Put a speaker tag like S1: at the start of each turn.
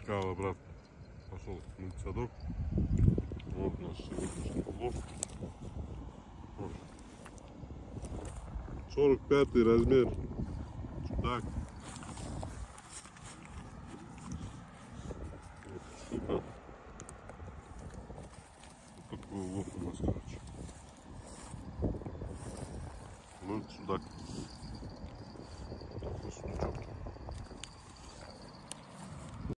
S1: Кава, брат, пошел мыть садок. Вот наш сегодняшний улов. 45 размер. Чудак. Вот штука. Вот такой улов у нас, короче. Ну, чудак.